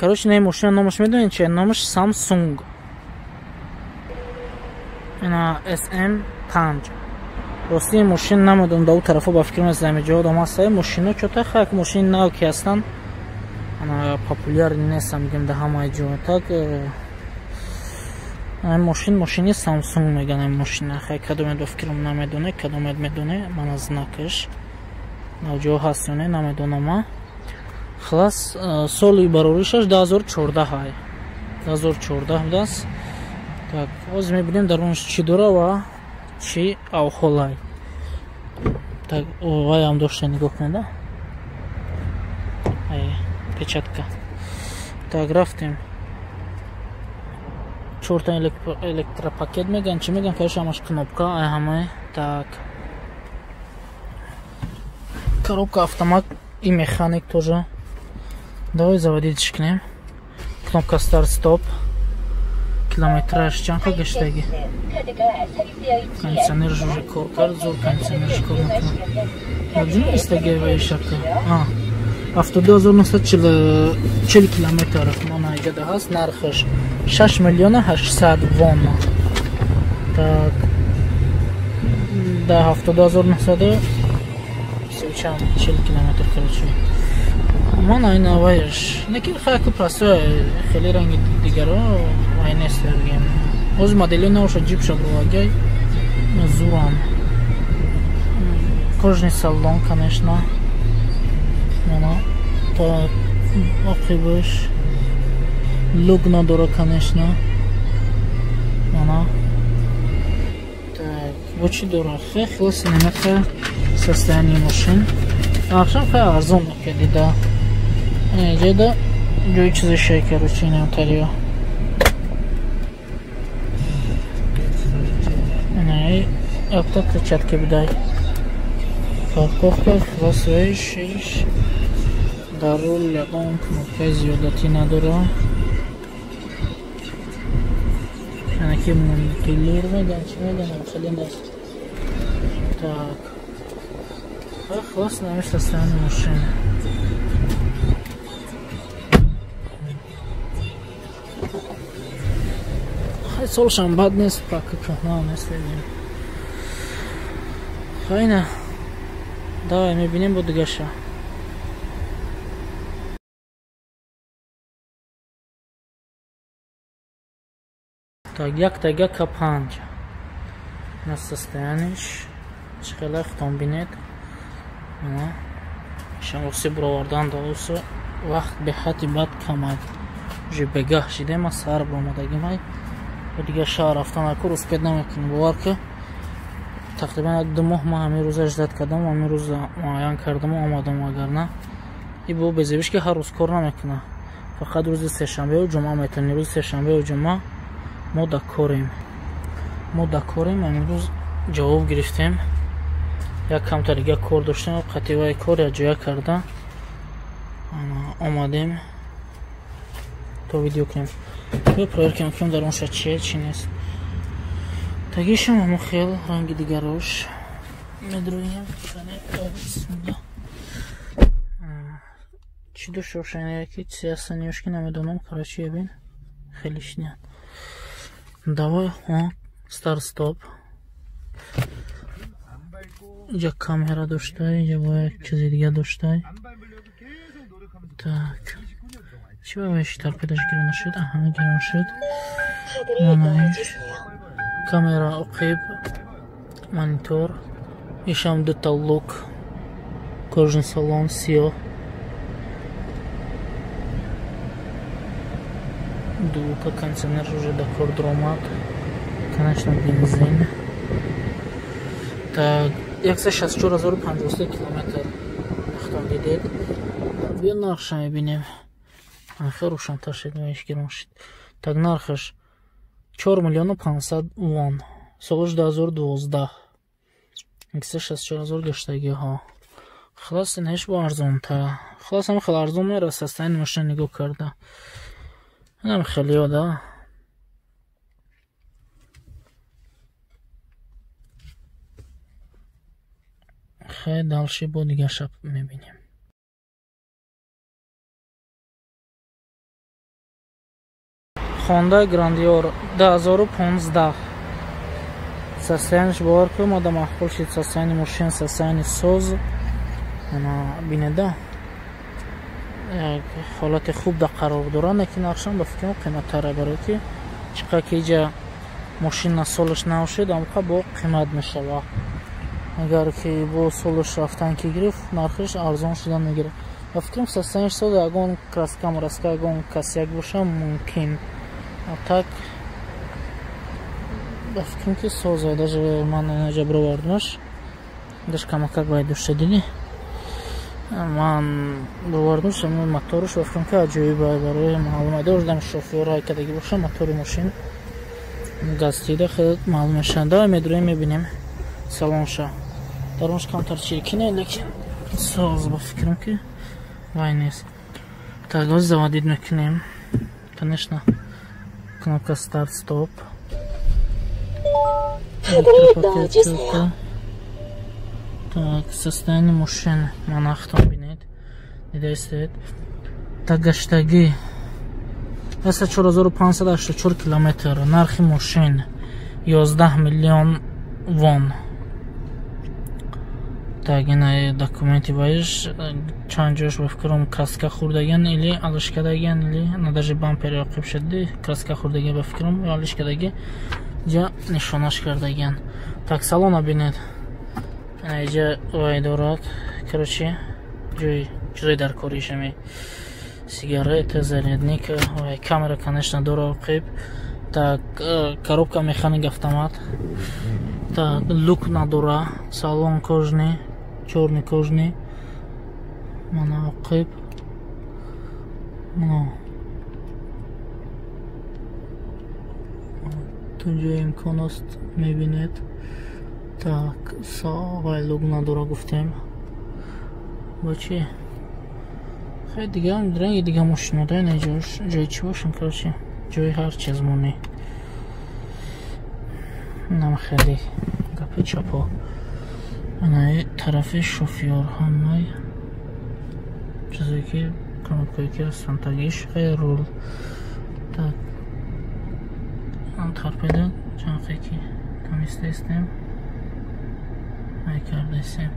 Короче, не машина, номерш медонед чи номерш Samsung. Ина SM5. Рости машин намедонам да у тарафа ба фикр мезам ҷо дам аст машина чота хак машин нав ки ҳастанд. Ана популяр нестам мегем да ҳамаи ҷо. Так машини Samsung мегӯям машина. Хай кадомед ба фикрам намедоне, кадомед медоне, ман аз знакаш. Навҷо ҳаст ё не намедонам. Халас соли бароришаш 2014 ҳай. 2014 будааст. Так, ҳозир мебинем дарунаш чӣ дора ва чӣ авҳолай. Так, вайам дошта нигоҳ кунед. Печатка. Так, рафтем. 4 электропакет меган, чӣ меган, конечно, ҳамаш кнопка, ай ҳамаи. Так. Коробка автомат и механик тоже. Давай заводить кунем. Кнопка старт стоп. Километраж чанка гаштаги. Кондиционер уже кор кард, зур кондиционер кор мекунад. Ҷуно истаги ваишака. Авто 2940 километр ман айҷада ҳаст. Нархаш 6 миллиона 800 вон. Так. Да 72940 километр короче. Ман ай навайш. Лекин хайку простой, хеле ранги дигаро ай нест бигем. Оз модели новша джип шабровагай. Зуран. Кожный салон, конечно. Мана то окибаш. Лук надора, конечно. Мана. Так, вочи дора. Хелас немаха состояние машин. Ахшам хай арзон накеди да. Ҷеда ҷои чизи шай короче инамтарио. Инай апта клетчатки бидай. Парковка хвасваиш. Дар рул ягон кнопкаи зиёдатӣ надора. Анаки мунтилир меган чӣ меганам хеле нест. Так. Хлас намеш состояние машины. Солшам бад нест, пока канал не следим. Хайна. Давай мебинем будгаша. Так, як тага К5. На состояние чхелах там бинет. Шамоси бровардан доусо вақт бехати бад камад. Уже бегаҳ шидем, сар бромадагимай. Дига шаҳр рафтан аку руспед намекунем. Бовар ки тақрибан 2 моҳ ман ҳамин рӯза ждат кардам, ҳамин рӯза муайян кардам омадам, вагарна и бо безебиш ки ҳар рӯз кор намекуна. Фақат рӯзи сешанбеу ҷумъа метавонем. Рӯзи сешанбеу ҷумъа мо да корем. Ҳамин рӯз ҷавоб гирифтем. Як камтар дига кор доштем, қатъиваи кор якҷоя карда омадем то видео кунем. Бо проверка мекунем дар онша чие чӣ нест. Тагишам ҳамо хел ранги дигарош медроем. Чӣ дошта бошад яки чизи ҳастан ёшки намедонам. Короче ябин хеле шиняд. Давай старт стоп. Иҷа камера доштай, иҷа бо як чизи дига доштай. Так. Чӣ бавайши торпедаш гирон шуд? Аҳа, гирон шуд. Манайш. Камера оқиб. Монитор. Ишам дута лук. Кожаный салон сиёҳ. Дулка кондиционер уже до кор дромад. Конечно, бензин. Так. 164053 километр вақтам дидед. Бия нархша мебинем. Хеле рӯшантар шуд, меиш гирон шуд. Так, нархаш 4 миллиона 500 вон. Солаш 2012. 164000 гаштагиҳо. Халас ин ҳеҷ бо арзонтар. Халас ҳам хеле арзон мерас. Состояние машина нигоҳ карда. Инам хеле ёда. Хай далши бо дига шаб мебинем. Honda Grandior 2015. Состояниеш бовар кун мода маҳқул шид. Состоянии мошин, состоянии соз ана бинеда як ҳолати хуб да қарор дорад, лекин ахшам ба фикрам қиматтара, барои ки чӣ қадр ки иҷа мошина солаш навшид амқа бо қимат мешавад. Агар ки бо солаш рафтан ки гирифт нархиш арзон шуда мегирад. Ба фикрам состояниеш соз ягон краска мораска ягон касяк боша мумкин. А так ба фикрам ки соза даже ман инаҷа бировардмаш даш камакак баъд дошта диди ман бировардмаш моторш ба фикрам ки аҷоиба барои маълум дошдам шофёр ҳай кадаги боша мотори мошин газтида хеле маълум мешавад. давай медурем мебинем салонша даронш камтар чиркине, лекин соз ба фикрам ки вай нест. Так ҳоз заводид мекунем. Конечно кнопка старт стоп. Так, состояние мошин манахтон бинед. Дидаистед. Так гаштаги 4584 километр. Нархи мошин 11 миллион вон. Так, ина документи баиш чанд ҷош ба фикрам краска хурдаган или алишкадаган или на даже бампери оқиб шуди краска хурдаган ба фикрам алишкадаги ҷа нишонаш кардаган. Так, салона бинед. Иҷа вай дорад. Короче, ҷои чизе дар коришами сигарета, зарядника, вай камера конечно дора оқиб. Так, коробка механик автомат. Так, лук надора. Салон кожни, чорни кожни. Мана оқиб. Мана тунҷо имкон аст мебинед. Так, вай лук надора гуфтем. Ба чи? Хай дига ранги дига мошинода наҷош ҷои чи бошам, короче ҷои ҳар чиз монӣ. Нам хеле гапи чапо. Ана тарафи шофёр ҳамаи чизе ки кнопкаи ки ҳастан тагиш хай рул. Так, торпеда чанқе ки тамистестем ай кардесем.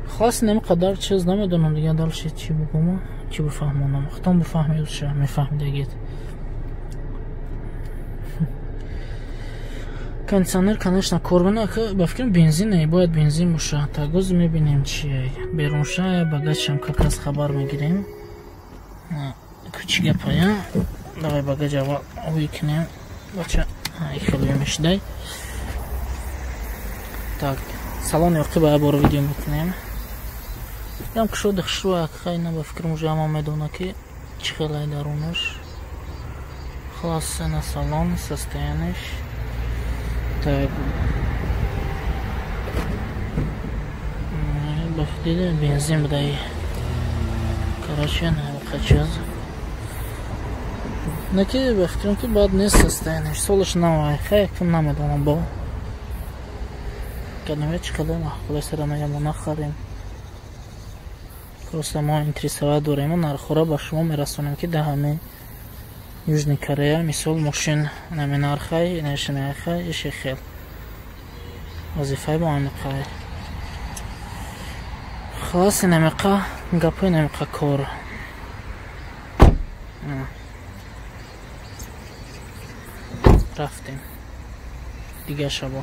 خاص نمیقدر چیز نمیدونم دیگه دلش چی بگم چی بفهمونم ختم بفهمیدش میفهمیدگید. кондиционер конечно корбана که با فکر بنزینه باید بنزین باشه. تا گوز میبینیم چیه بیرون شه багажам как раз خبر میگیریم. کوچیک پایا давай багаж اول выкинем бача خیلی میشدی. так салон ёқи ба бор видео мекунем. ям кушо дихшуак хайна ба фикрам уже ҳама медона ки чӣ хелай дарунаш. халас на салон состояниш. так бафдида бензин бидаи короче нақа чиз наки ба фикрам ки баъд нест состояниш. солаш навай хай кун намедонам бо канаве чӣ қадар маҳқуле саранаямо нахарем. просто мо интересоват дорем нархора ба шумо мерасонем ки дар ҳамин южни корея мисол мошин нами нархай инашинахай иши хел вазифаи бо амиқай халас инамиқа гапо инамиқа кор. рафтем дига шабо.